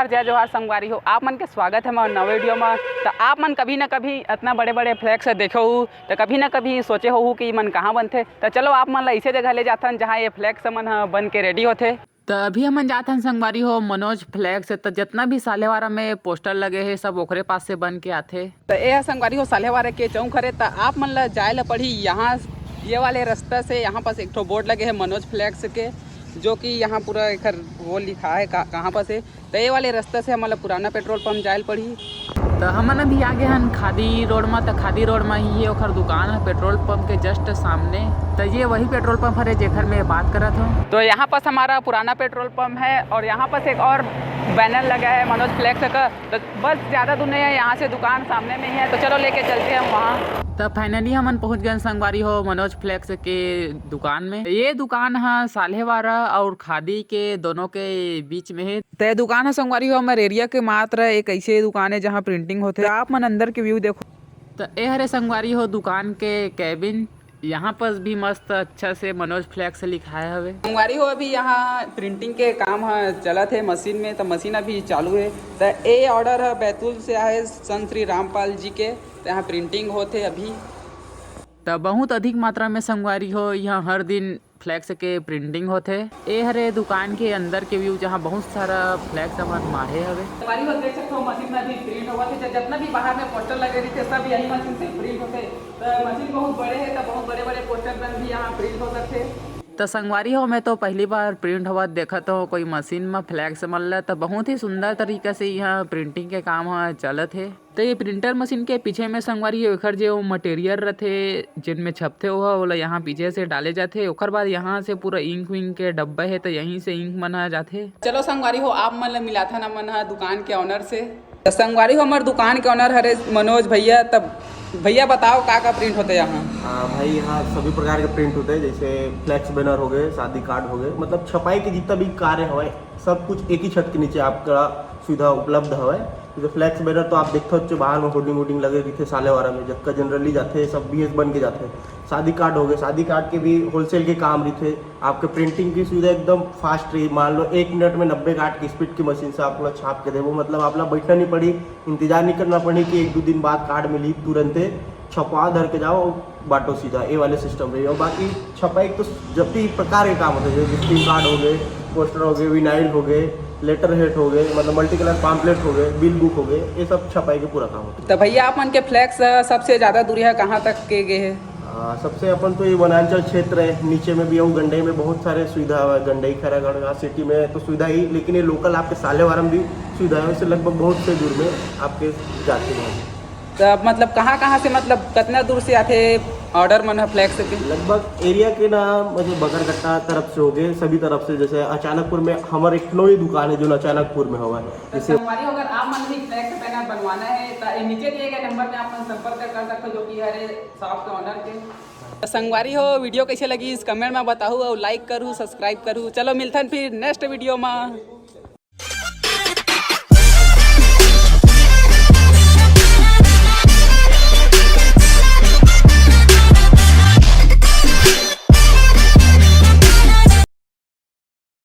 जय जोहार संगवारी हो। आप मन के स्वागत है मोर नवे वीडियो में। तो आप मन कभी ना कभी इतना बड़े बड़े फ्लैक्स देखे हो तो कभी ना कभी सोचे हो कि मन कहाँ बनते। तो चलो आप मन ला ऐसे जगह ले जाथन जहाँ ये फ्लैक्स मन बन के रेडी होते। तो अभी हमन जाथन संगवारी हो मनोज फ्लैक्स। तो जितना भी सालेवारा में पोस्टर लगे है सब ओकरे पास से बन के आथे। तो ये संगवारी हो सालेवारा के चौक हरे। तो आप मन ला जाए ला पड़ी यहाँ ये वाले रास्ता से। यहाँ पास एक ठो बोर्ड लगे है मनोज फ्लैक्स के, जो कि यहाँ पूरा एक वो लिखा है कहाँ पर से। तो ये वाले रास्ते से हमारा पुराना पेट्रोल पंप जाए पड़ी। तो हमन अभी आगे हन खादी रोड में। तो खादी रोड में ही ओखर दुकान है पेट्रोल पंप के जस्ट सामने। तो ये वही पेट्रोल पंप है जेखर में बात करत हूँ। तो यहाँ पास हमारा पुराना पेट्रोल पंप है और यहाँ पास एक और बैनर लगा है मनोज फ्लैक्स का। तो बस ज़्यादा दूर नहीं है, यहाँ से दुकान सामने में ही है। तो चलो लेके चलते हैं हम वहाँ। तो फाइनली हमन पहुँच गए संगवारी हो मनोज फ्लैक्स के दुकान में। ये दुकान है सालेवारा और खादी के दोनों के बीच में है। तो ये दुकान है संगवारी हो हमारे एरिया के मात्र एक ऐसे दुकान है जहाँ प्रिंटिंग होते। आप मन अंदर के व्यू देखो। तो ये हरे संगवारी हो दुकान के कैबिन। यहाँ पर भी मस्त अच्छा से मनोज फ्लैक्स लिखा है हवे। संगवारी हो अभी यहाँ प्रिंटिंग के काम चलत है मशीन में। तो मशीन अभी चालू है। तो ये ऑर्डर है बैतूल से आए संत श्री रामपाल जी के। तो यहाँ प्रिंटिंग होते अभी। तो बहुत अधिक मात्रा में संगवारी हो यहाँ हर दिन फ्लैक्स के प्रिंटिंग होते। ये हरे दुकान के अंदर के व्यू जहाँ बहुत सारा फ्लैक्स हमारे मारे हवे। संगवारी हो देख सकते हो मशीन में भी प्रिंट होते। जितना भी बाहर में पोस्टर लगे रहते सब यही मशीन से प्रिंट होते। तो मशीन बहुत बड़े है तो बहुत बड़े बड़े पोस्टर भी यहाँ प्रिंट हो सकते। तो संगवारी हो मैं तो पहली बार प्रिंट हुआ देखा तो कोई मशीन में फ्लैक्स मल। तो बहुत ही सुंदर तरीके से यहाँ प्रिंटिंग के काम चलत है। तो ये प्रिंटर मशीन के पीछे में संगवारी हो एखर जो मटेरियल रहते जिनमें छपते हुआ वो यहाँ पीछे से डाले जाते। ओकर बाद यहाँ से पूरा इंक विंक के डब्बे है तो यहीं से इंक मना जाते। चलो संगवारी हो आप मन मिला था ना मन दुकान के ऑनर से। तो संगवारी हो हमारे दुकान के ऑनर हरे मनोज भैया। तब भैया बताओ का प्रिंट होते यहाँ। हाँ भाई, यहाँ सभी प्रकार के प्रिंट होते हैं, जैसे फ्लैक्स बैनर हो गए, शादी कार्ड हो गए, मतलब छपाई के जितना भी कार्य है सब कुछ एक ही छत के नीचे आपका सुविधा उपलब्ध है। जैसे फ्लैक्स बैनर तो आप देखते हो बाहर में होर्डिंग वोडिंग लगे रहते सालेवारा में, जबकि जनरली जाते सब BS बन के जाते हैं। शादी कार्ड हो गए, शादी कार्ड के भी होलसेल के काम रहते। आपके प्रिंटिंग की सुविधा एकदम फास्ट रही। मान लो 1 मिनट में 90 कार्ड की स्पीड की मशीन से आप लोग छाप के दे वो, मतलब आप लोग बैठना नहीं पड़ी, इंतजार नहीं करना पड़ी कि 1-2 दिन बाद कार्ड मिली, तुरंत छपा धर के जाओ बाटो सीधा। ये वाले सिस्टम रही। और बाकी छपाई तो जब भी प्रकार के काम होते हैं, जैसे विजिटिंग कार्ड हो गए, पोस्टर हो गए, विनाइल हो गए, लेटर हेड हो गए, मतलब मल्टी कलर पैम्पलेट हो गए, बिल बुक हो गए, ये सब छपाई के पूरा काम होता है। तो भैया आप मन के फ्लैक्स सबसे ज़्यादा दूरी है कहाँ तक के गए है? सबसे अपन तो ये वनांचल क्षेत्र है, नीचे में भी है, गंडई में बहुत सारे सुविधा है। गंडई खैरागढ़ सिटी में तो सुविधा ही, लेकिन ये लोकल आपके सालेवारा में भी सुविधा है। उससे लगभग बहुत से दूर में आपके जाते हैं। तो मतलब कहाँ से मतलब कितना दूर से आते ऑर्डर मन फ्लैक्स के? लगभग एरिया के नाम मतलब बगरकट्टा तरफ से हो गए, सभी तरफ से। जैसे अचानकपुर में हमारे एक ही दुकान है जो अचानकपुर में हुआ है। जैसे अगर आप मन भी फ्लैक्स बैनर बनवाना है तो नीचे दिए गए नंबर में आप संपर्क कर सकते हो, जो कि है शॉप के ऑनर के। संगवारी हो वीडियो कैसे लगी इस कमेंट में बताओ और लाइक करूँ सब्सक्राइब करूँ। चलो मिलते हैं फिर नेक्स्ट वीडियो में।